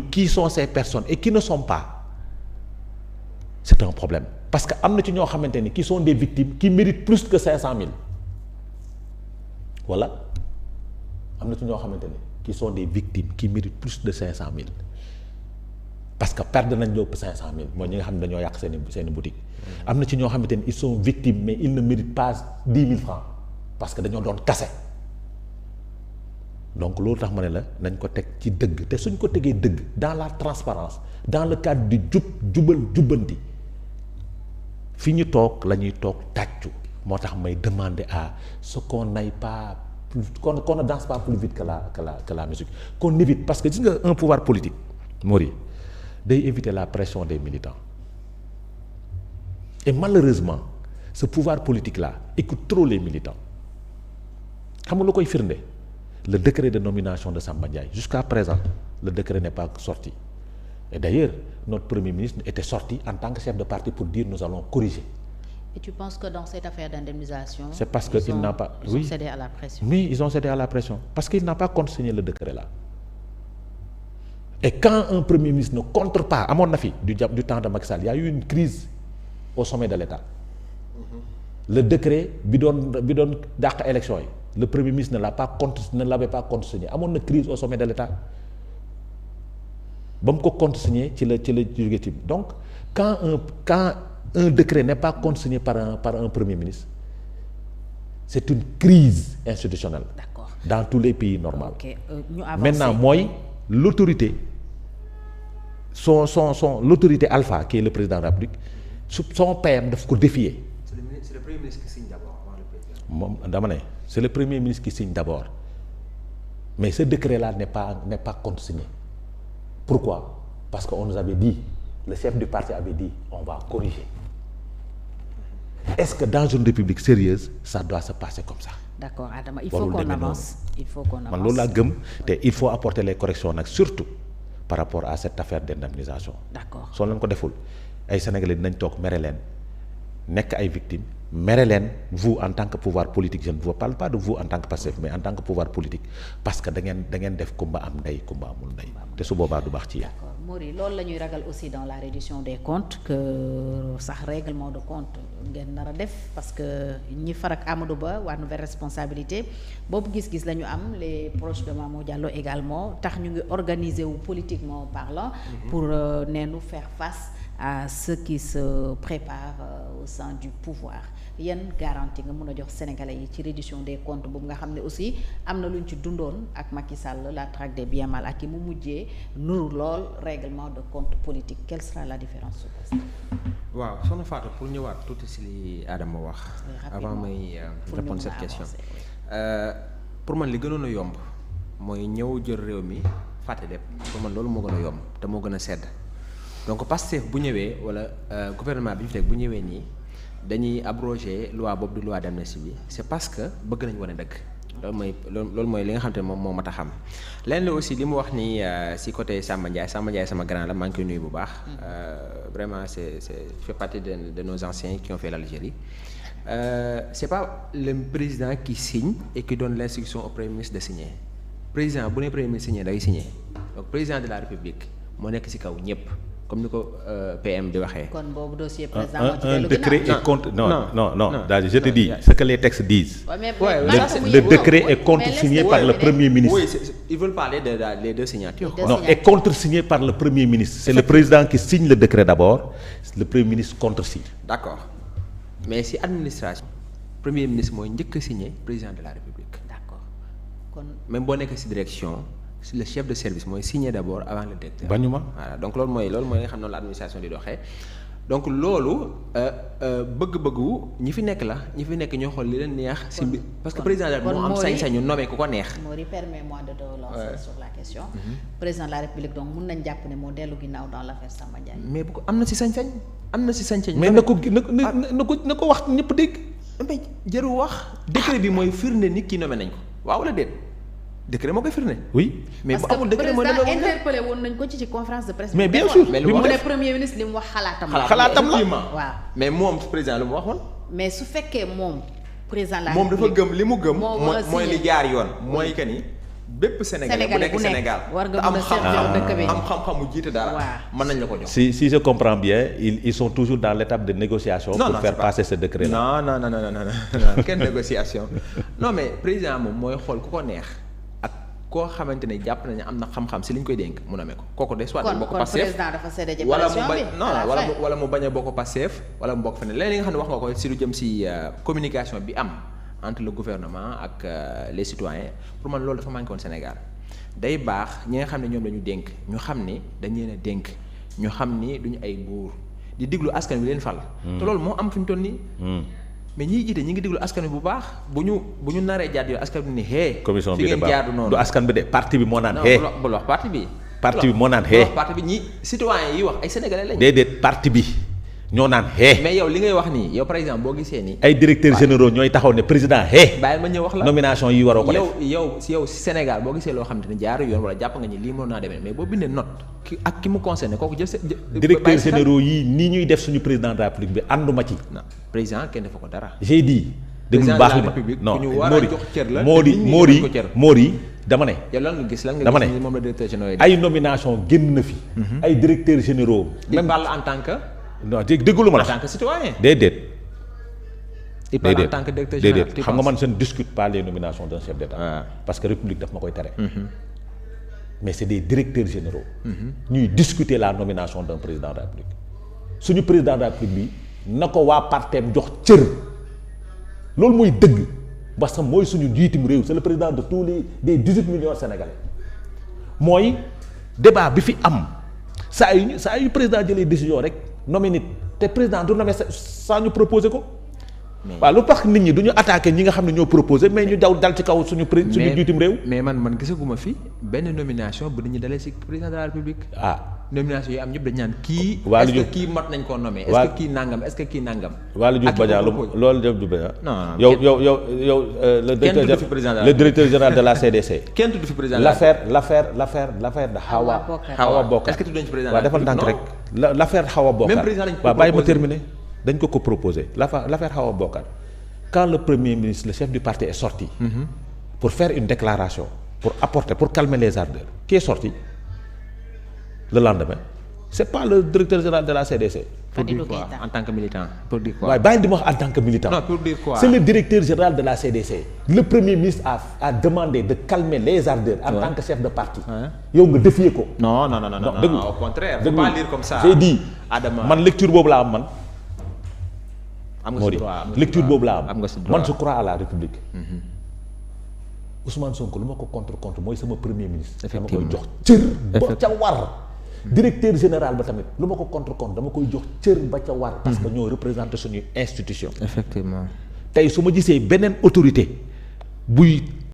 qui sont ces personnes et qui ne sont pas, c'est un problème parce que am na ci ñoo xamante ni qui sont des victimes qui méritent plus que 500 000 voilà am na ci ñoo xamante ni qui sont des victimes qui méritent plus de 500 000 parce que perdre nañ lépp 500 000 mooy ñi nga xam ne dañoo yàq seen boutique. am na ci ñoo xamante ni ils sont victimes mais ils ne méritent pas 10 000 francs parce que dañoo doon kase. donc loolu tax ma ne la nañ ko teg ci dëgg te suñ ko tegee dëgg dans la transparence dans le cadre du jubbanti fi ñu toog la ñuy toog tàccu moo tax may demander à ce qu'on n'aille pas plus qu'on ne danse pas plus vite que la musique qu'on évite parce que gis nga un pouvoir politique Mori day éviter la pression des militants et malheureusement ce pouvoir politique là écoute trop les militants xam nga lu koy firnde le décret de nomination de Samba Ndiaye jusqu'à présent le décret n'est pas sorti et d'ailleurs notre premier ministre était sorti en tant que chef de parti pour dire nous allons corriger. Et tu penses que dans cette affaire d'indemnisation c'est parce que il n'a pas ils ont cédé à la pression. Oui, ils ont cédé à la pression parce qu'il n'a pas contresigné le décret là et quand un premier ministre ne contre pas amoon na fi du temps de Macky Sall il y a eu une crise au sommet de l'État. Le décret bi doon dàq élection yi le premier ministre ne l'avait pas contresigné amoon na crise au sommet de l'État ba mu ko contresigné ci la jóge ci donc quand un décret n'est pas contresigné par un premier ministre c'est une crise institutionnelle. D'accord. Dans tous les pays normaux. Okay. Maintenant mooy l'autorité son l'autorité alpha qui est le président de la République son PM daf ko défier. C'est le premier ministre qui signe d'abord avant le président. moom dama ne c'est le premier ministre qui signe d'abord mais ce décret-là n'est pas contresigné. Pourquoi? Parce qu'on nous avait dit, le chef du parti avait dit, on va corriger. Est-ce que dans une république sérieuse ça doit se passer comme ça? D'accord Adama, il faut qu'on avance. man loolu laa gëm te il faut apporter les corrections nag surtout par rapport à cette affaire d'indemnisation. D'accord soo leen ko deful ay Sénégalais dinañ toog mere leen nekk ay victimes mere leen vous en tant que pouvoir politique je ne vous parle pas de vous en tant que Pastef mais en tant que pouvoir politique parce que da ngeen def kumba am ndey kumba amul ndey te su boobaa du baax ci yéen. D'accord Mori loolu la ñuy ragal aussi dans la reddition des comptes que sax règlement de compte ngeen nar a def parce que ñi farak Amadou Ba waa nouvelle responsabilité boobu gis-gis la ñu am les proches de Mamour Diallo également tax ñu ngi organiser wu politiquement parlant pour neenu faire face à ceux qui se préparent au sein du pouvoir yan garantie nga mën a jox sénégalais yi ci reddition des comptes boobu nga xam ne aussi am na lu ñu ci dundoon ak Macky Sall la traque des biens mal acquis mu mujjee nuru lool règlement de compte politique quelle sera la différence? waaw soxna Fatou pour ñëwaat tuuti si li Adama wax avant may répondre cette question pour man li gënoon a yomb mooy ñëw jël réew mi fàtte lépp pour man loolu moo gën a yomb te moo gën a sedd donc Pastef bu ñëwee wala gouvernement bi ñu fi teg bu ñëwee nii dañuy abroger loi boobu di loi d'amnistie bi c'est parce que bëgg nañ wane dëgg loolu mooy li nga xam te ne moom moo mat a xam lenn aussi li mu wax ni si côté Samba Ndiaye sama grand la maa ngi koy nuyu bu baax vraiment c'est fait partie de nos anciens qui ont fait l'Algérie c'est pas le président qui signe et qui donne l'instruction au premier ministre de signer président bu ne premier ministre signer day signer donc président de la République moo nekk ci kaw ñëpp comme ni ko PM di waxee. kon boobu dossier président un décret est contre non je te dis ce que les textes disent. Le décret est contresigné par le premier ministre. Oui, ils veulent parler les deux signatures. Non, est contresigné par le premier ministre. C'est le président qui signe le décret d'abord, le premier ministre contresigne. D'accord mais si administration premier ministre mooy njëkk a signé président de la République. D'accord kon même boo nekkee ci direction. le chef de service mooy signer d'abord avant le directeur. bañuma voilà donc loolu mooy nga xam noonu la administration di doxee donc loolu bëgg-bëggu ñi fi nekk ñoo xool li leen neex. ci mbir parce que président de la République moo am sañ-sañu nommer ku ko neex. Mori permets-moi de te lancer sur la question. Président de la République donc mun nañ jàpp ne moo dellu ginnaaw dans l'affaire Samba Ndiaye. mais bu ko am na ci sañ-sañ. mais na ko wax ñëpp dégg. mais jëru wax décret bi mooy firnde nit ki nommé nañ ko waaw wala déet. décret moo koy firnde. oui mais bu amul décret mooy président interpellé woon nañ ko ci conférence de presse. mais bien sûr mais mu ne premier ministre li mu wax xalaatam la waaw. mais moom président lu mu waxoon. mais su fekkee moom président la moom dafa gëm li mu gëm. moo war a mooy li jaar yoon. mooy que ni bépp Sénégalais bu nekk Sénégal war nga mën a servir dëkk bi am xam-xamu jiite dara. mën nañ la ko jox. si je comprends bien ils sont toujours dans l'étape de négociation. pour faire passer ce décret là. non kenn négociation. non mais président moom mooy xool ku ko neex ak koo xamante ne jàpp nañu am na xam-xam si li ñu koy dénk mu namee ko kooku de soit mu bokk Pastef wala mu bañ a bokk Pastef wala mu bokk feneen léegi li nga xam ne wax nga ko si lu jëm si communication bi am entre le gouvernement ak les citoyens pour man loolu dafa manqué woon Sénégal day baax ñi nga xam ne ñoom lañu dénk ñu xam ni dañ leen a dénk ñu xam ni duñu ay buur di diglu askan wi leen fal. te loolu moo am fi ñu toll nii. mais ñiy jiite ñi ngi diglu askan wi bu baax bu ñu naree jaat yoon askan bi ni hee. commission bi fi ngeen jaadu noonu du askan bi de parti bi moo naan hee. bul wax parti bi. parti bi moo naan hee. parti bi ñi citoyens yi wax ay sénégalais lañ. déedéet parti bi. ñoo naan hee. mais yow li ngay wax nii yow par exemple boo gisee nii. ay directeurs généraux ñooy taxaw ne président hee. bàyyi ma ñëw wax la nomination yi waroo ko def. yow si Sénégal boo gisee loo xam te ne jaaru yoon wala jàpp nga ni lii mën naa demee mais boo bindee note ki mu concerné kooku jël directeurs généraux yi nii ñuy def suñu président de la République bi ànduma ci. non président kenn defa ko dara. j'ai dit. déglu baax li ma non Mori dama ne. yow lan nga gis dama ne moom la directeur général ay nomination génn na fi. ay directeurs généraux. même parle en tant que. non déglu ma la. en tant que citoyen. déedéet. il parle en tant que directeur général. déedéet xam nga man je ne discute pas les nominations d'un chef d'État. parce que république daf ma koy tere. mais c'est des directeurs généraux. ñuy discuter la nomination d'un président de la République. suñu président de la République bi na ko waa parteem jox cër. loolu mooy dëgg parce que mooy suñu njiitum réew c'est le président de tous les des 18 millions sénégalais. mooy débat bi fi am saa yu président jëlee décision rek. nommé nit te président du nommé saa ñu proposé ko. waaw lu tax nit ñi du ñu attaqué ñi nga xam ne ñoo proposé mais ñu daw dal ci kaw suñu njiitum réew. mais man gisaguma fi benn nomination bu nit ñi dalee ci président de la République. nomination yi am ñëpp dañu naan kii. est-ce que kii mat nañ koo nommé. est-ce que kii nangam est-ce que kii nangam. Waly Diouf Bodiang loolu Diouf Bodiang. non yow le directeur général de la CDC. kenn tudd fi président l'affaire de Hawa Bokar. est-ce que tudd nañ ci président waaw defal ndànk rek l'affaire Hawa Bokar. même président lañ ko waaw bàyyi ma terminer dañ ko proposé l'affaire Hawa Bokar quand le premier ministre le chef du parti est sorti. pour faire une déclaration pour calmer les ardeurs qui est sorti le lendemain c'est pas le directeur général de la CDC. pour dire quoi en tant que militant pour dire quoi. waaye bàyyi di ma wax en tant que militant. non pour dire quoi. c'est le directeur général de la CDC. le premier ministre a demandé de calmer les ardeurs. en tant que chef de parti. yow nga défier ko. non au contraire. faut pas lire comme ça. j'ai dit Adama man lecture boobu laa am man. am nga si droit lecture boobu laa am. nga si droit man je crois à la République. Ousmane Sonko lu ma ko contre mooy sama premier ministre. effectivement dama koy jox cër ba ca war. directeur général ba tamit lu ma ko contre dama koy jox cër ba ca war. parce que ñoo représenté suñuy institution. effectivement tey su ma gisee beneen autorité buy